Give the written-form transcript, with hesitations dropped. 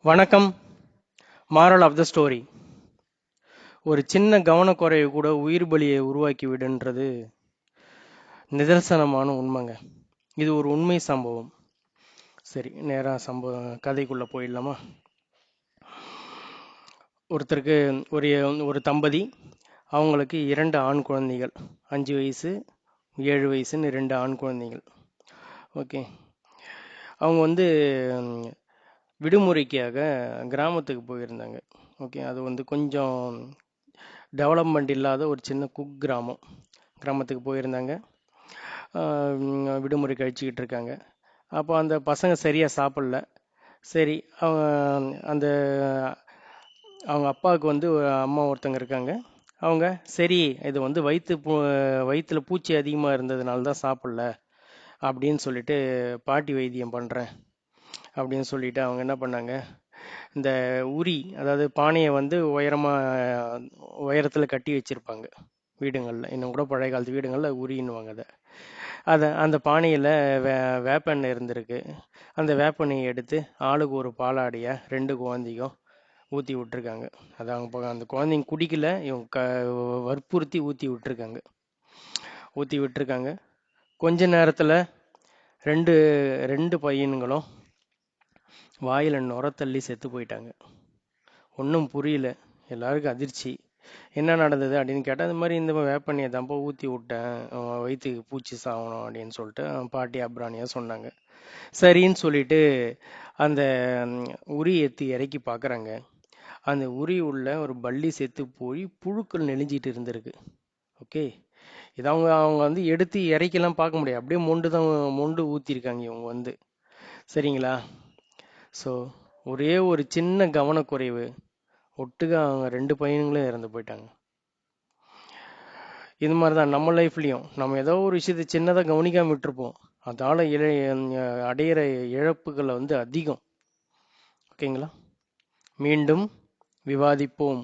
வணக்கம். Moral of the story. ஒரு சின்ன கவனக்குறைவு கூட உயிர் பலியை உருவாக்கி விடுன்றது நிதர்சனமான உண்மைங்க. இது ஒரு உண்மை சம்பவம். சரி, நேராக கதைக்குள்ள போயிடலாமா? ஒருத்தருக்கு ஒரு ஒரு தம்பதி, அவங்களுக்கு 2 ஆண் குழந்தைகள், 5 வயசு 7 வயசுன்னு 2 ஆண் குழந்தைகள். ஓகே, அவங்க விடுமுறைக்காக கிராமத்துக்கு போயிருந்தாங்க. ஓகே, அது கொஞ்சம் டெவலப்மெண்ட் இல்லாத ஒரு சின்ன கிராமத்துக்கு போயிருந்தாங்க. விடுமுறை கழிச்சுக்கிட்டு இருக்காங்க. அப்போ அந்த பசங்க சரியாக சாப்பிடல. சரி, அவங்க அந்த அவங்க அப்பாவுக்கு ஒரு அம்மா ஒருத்தங்க இருக்காங்க. அவங்க சரி, இது வயிற்றுல பூச்சி அதிகமாக இருந்ததுனால தான் சாப்பிடல அப்படின்னு சொல்லிட்டு பாட்டி வைத்தியம் பண்ணுறேன் அப்படின்னு சொல்லிட்டு அவங்க என்ன பண்ணாங்க, இந்த உரி, அதாவது பானையை உயரத்தில் கட்டி வச்சிருப்பாங்க வீடுங்களில். இன்னும் கூட பழைய காலத்து வீடுங்களில் உரின்னுவாங்க அதை. அந்த பானையில் வேப்பெண்ணெய் இருந்திருக்கு. அந்த வேப்பெண்ணெயை எடுத்து ஆளுக்கு ஒரு பாலாடையை 2 குழந்தைக்கும் ஊற்றி விட்டுருக்காங்க. அது அவங்க அந்த குழந்தைங்க குடிக்கல, இவங்க வற்புறுத்தி ஊற்றி விட்டுருக்காங்க. கொஞ்ச நேரத்தில் ரெண்டு ரெண்டு பையனுங்களும் வாயில் நுரத்தள்ளி செத்து போயிட்டாங்க. ஒன்றும் புரியல, எல்லாருக்கும் அதிர்ச்சி. என்ன நடந்தது அப்படின்னு கேட்டால், அது மாதிரி இந்த வேப்பண்ணியை தான்ப்பா ஊற்றி விட்டேன், வயிற்றுக்கு பூச்சி சாகணும் அப்படின்னு சொல்லிட்டு பாட்டி அப்ராணியாக சொன்னாங்க. சரின்னு சொல்லிட்டு அந்த உரி ஏற்றி இறக்கி பார்க்குறாங்க. அந்த உரி உள்ள ஒரு பல்லி செத்து போய் புழுக்கள் நெளிஞ்சிட்டு இருந்திருக்கு. ஓகே, இது அவங்க அவங்க எடுத்து இறக்கிலாம் பார்க்க முடியாது, அப்படியே மொண்டு ஊற்றிருக்காங்க இவங்க சரிங்களா? ஸோ ஒரே ஒரு சின்ன கவனக்குறைவு, ஒட்டுக்க அவங்க 2 பையன்களும் இறந்து போயிட்டாங்க. இது மாதிரி தான் நம்ம லைஃப்லையும் நம்ம ஏதோ ஒரு விஷயத்தை சின்னதாக கவனிக்காம விட்டுருப்போம். அதால் அடையிற இழப்புகள் அதிகம். ஓகேங்களா? மீண்டும் விவாதிப்போம்.